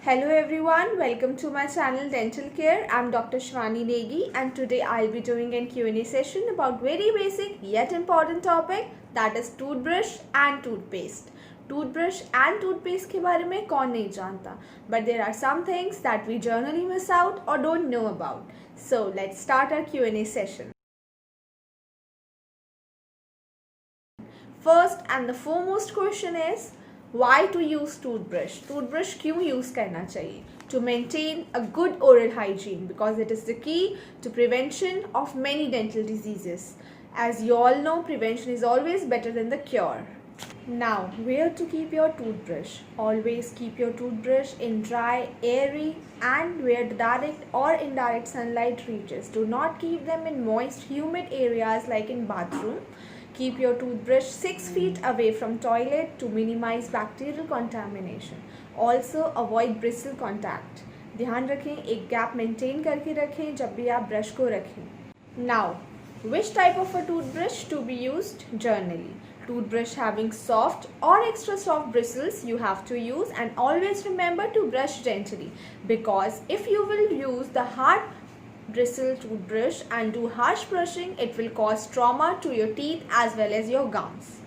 Hello everyone, welcome to my channel Dental Care. I'm Dr. Shwani Negi and today I'll be doing a Q&A session about very basic yet important topic, that is toothbrush and toothpaste. Toothbrush and toothpaste के बारे में कौन नहीं जानता, but there are some things that we generally miss out or don't know about. So let's start our Q&A session. First and the foremost question is, why to use toothbrush? Toothbrush क्यों use करना चाहिए? To maintain a good oral hygiene, because it is the key to prevention of many dental diseases. As you all know, prevention is always better than the cure. Now, where to keep your toothbrush? Always keep your toothbrush in dry, airy and where the direct or indirect sunlight reaches. Do not keep them in moist, humid areas like in bathroom. Keep your toothbrush 6 feet away from toilet to minimize bacterial contamination. Also avoid bristle contact. ध्यान रखें, एक gap maintain करके रखें जब भी आप brush को रखें. Now, which type of a toothbrush to be used generally? Toothbrush having soft or extra soft bristles you have to use, and always remember to brush gently, because if you will use the hard bristle toothbrush and do harsh brushing, it will cause trauma to your teeth as well as your gums.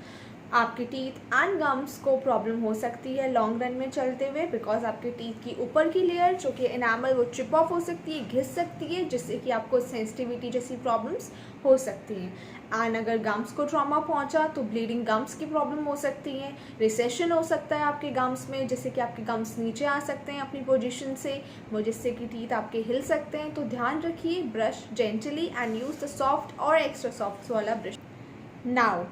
आपके teeth and gums को problem हो सकती है long run में चलते हुए, because आपके teeth की ऊपर की लेयर जो कि एनामल वो चिप ऑफ हो सकती है, घिस सकती है, जिससे कि आपको सेंसिटिविटी जैसी प्रॉब्लम्स हो सकती हैं. एंड अगर गम्स को ट्रॉमा पहुंचा तो ब्लीडिंग गम्स की प्रॉब्लम हो सकती है, रिसेशन हो सकता है आपके गम्स में, जिससे कि आपके गम्स नीचे आ सकते हैं अपनी पोजीशन से, वो जिससे कि टीथ आपके हिल सकते हैं. तो ध्यान रखिए, brush gently and use the soft और एक्स्ट्रा सॉफ्ट वाला brush. Now,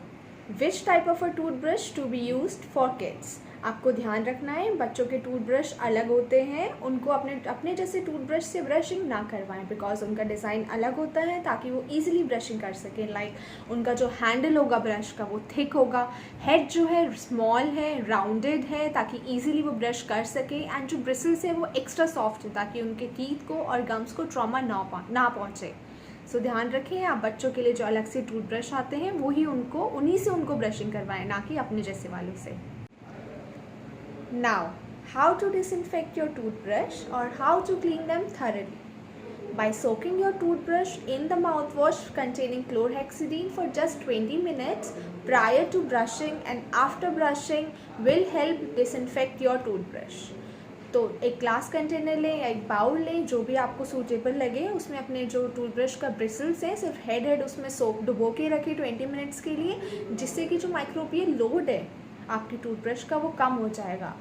which type of a toothbrush to be used for kids? आपको ध्यान रखना है, बच्चों के टूथब्रश अलग होते हैं, उनको अपने जैसे टूथब्रश से ब्रशिंग ना करवाएं, बिकॉज उनका डिज़ाइन अलग होता है ताकि वो ईजिली ब्रशिंग कर सकें. लाइक उनका जो हैंडल होगा ब्रश का वो थिक होगा, हेड जो है स्मॉल है, राउंडेड है, ताकि ईजिली वो ब्रश कर सकें, एंड जो ब्रिसल्स है वो एक्स्ट्रा सॉफ्ट है ताकि उनके टीथ को और गम्स को ट्रॉमा ना पहुँचे. सो ध्यान रखें, आप बच्चों के लिए जो अलग से टूथब्रश आते हैं उन्हीं से उनको ब्रशिंग करवाएं, ना कि अपने जैसे वालों से. Now, how to disinfect your toothbrush or how to clean them thoroughly? By soaking your toothbrush in the mouthwash containing chlorhexidine for just 20 minutes prior to brushing and after brushing will help disinfect your toothbrush. तो एक glass container लें या एक bowl लें, जो भी आपको suitable लगे, उसमें अपने जो टूथब्रश का ब्रिसल्स हैं सिर्फ हेड उसमें सोप डुबो के रखें 20 मिनट्स के लिए, जिससे कि जो माइक्रोबियल लोड है आपकी टूथब्रश का वो कम हो जाएगा,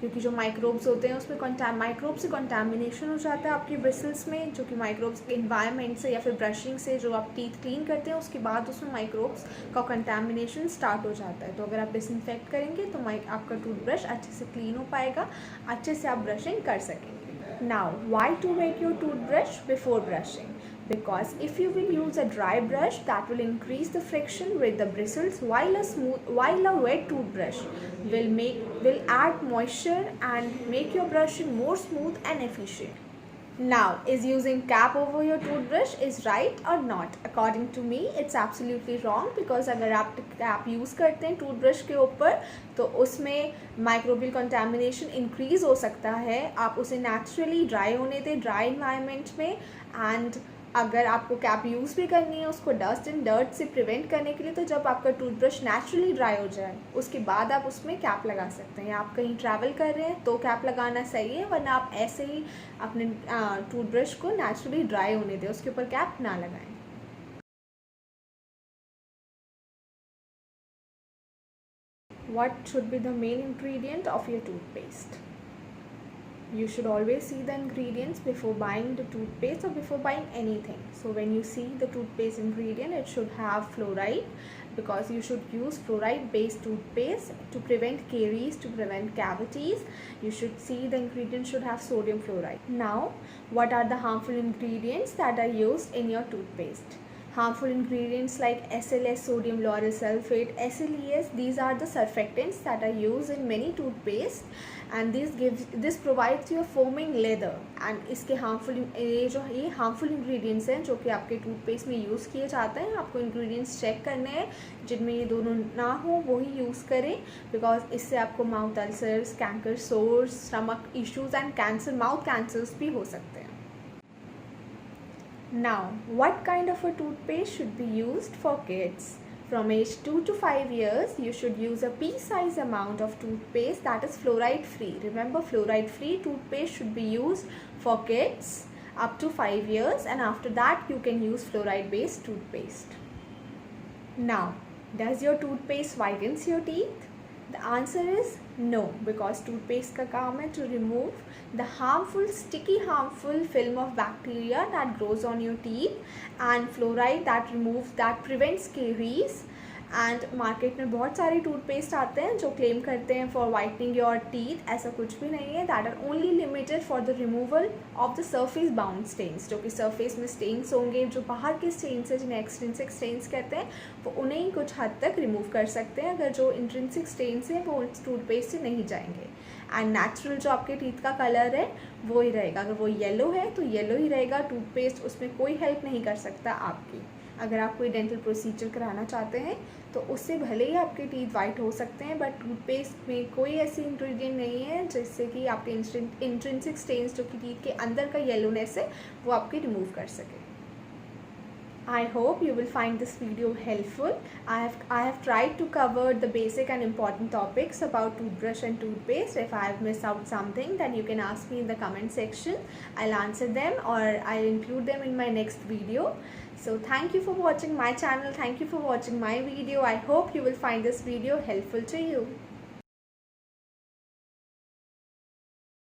क्योंकि जो माइक्रोब्स होते हैं उसमें माइक्रोब से कंटामिनेशन हो जाता है आपके ब्रिसल्स में, जो कि माइक्रोब्स के इन्वायरमेंट से या फिर ब्रशिंग से जो आप टीथ क्लीन करते हैं उसके बाद उसमें माइक्रोब्स का कंटामिनेशन स्टार्ट हो जाता है. तो अगर आप डिसइंफेक्ट करेंगे तो आपका टूथब्रश अच्छे से क्लीन हो पाएगा, अच्छे से आप ब्रशिंग कर सकेंगे. Now, why to wet your toothbrush before brushing? Because if you will use a dry brush, that will increase the friction with the bristles, while a wet toothbrush will add moisture and make your brushing more smooth and efficient. Now, is using cap over your toothbrush is right or not? According to me, it's absolutely wrong, because अगर आप cap use करते हैं toothbrush के ऊपर तो उसमें microbial contamination increase हो सकता है. आप उसे नेचुरली ड्राई होने दें ड्राई इन्वायरमेंट में, एंड अगर आपको कैप यूज़ भी करनी है उसको डस्ट एंड डर्ट से प्रिवेंट करने के लिए, तो जब आपका टूथब्रश नेचुरली ड्राई हो जाए उसके बाद आप उसमें कैप लगा सकते हैं. आप कहीं ट्रैवल कर रहे हैं तो कैप लगाना सही है, वरना आप ऐसे ही अपने टूथब्रश को नेचुरली ड्राई होने दें, उसके ऊपर कैप ना लगाएं. What should be the main ingredient of your toothpaste? You should always see the ingredients before buying the toothpaste or before buying anything. So when you see the toothpaste ingredient, it should have fluoride, because you should use fluoride based toothpaste to prevent caries, to prevent cavities. You should see the ingredient should have sodium fluoride. Now, what are the harmful ingredients that are used in your toothpaste? harmful ingredients like SLS, sodium lauryl sulfate, SLES. These are the surfactants that are used in many toothpaste, and this provides you a foaming leather. and इसके ये harmful ingredients हैं जो कि आपके toothpaste में use किए जाते हैं. आपको ingredients चेक करने हैं जिनमें ये दोनों ना हो वही यूज़ करें, बिकॉज इससे आपको mouth ulcers, canker source, stomach issues and cancer, mouth cancers भी हो सकते हैं. Now, what kind of a toothpaste should be used for kids? From age 2 to 5 years, you should use a pea-size amount of toothpaste that is fluoride-free. Remember, fluoride-free toothpaste should be used for kids up to 5 years, and after that you can use fluoride-based toothpaste. Now, does your toothpaste whitens your teeth? The answer is no, because toothpaste का काम है to remove the harmful, sticky, harmful film of bacteria that grows on your teeth, and fluoride that prevents caries. And market में बहुत सारे toothpaste आते हैं जो claim करते हैं फॉर वाइटनिंग योर टीथ. ऐसा कुछ भी नहीं है. That are only limited for the removal of the surface bound stains. जो कि सरफेस में स्टेन्स होंगे, जो बाहर के स्टेन्स हैं जिन्हें एक्सट्रिंसिक स्टेन्स कहते हैं, वो उन्हें ही कुछ हद तक रिमूव कर सकते हैं. अगर जो इंट्रिंसिक स्टेन्स हैं वो उस टूथपेस्ट से नहीं जाएंगे. एंड नेचुरल जो आपके टीथ का कलर है वो ही रहेगा. अगर वो येलो है तो येलो ही रहेगा. टूथपेस्ट उसमें कोई हेल्प नहीं कर सकता आपकी. अगर आप कोई डेंटल प्रोसीजर कराना चाहते हैं तो उससे भले ही आपके टीथ वाइट हो सकते हैं, बट टूथपेस्ट में कोई ऐसी इंग्रेडिएंट नहीं है जिससे कि आपके इंट्रिंसिक स्टेन्स जो कि टीथ के अंदर का येलोनेस है वो आपके रिमूव कर सके. I hope you will find this video helpful. I have tried to cover the basic and important topics about toothbrush and toothpaste. If I have missed out something, then you can ask me in the comment section. I'll answer them or I'll include them in my next video. So thank you for watching my channel. Thank you for watching my video. I hope you will find this video helpful to you.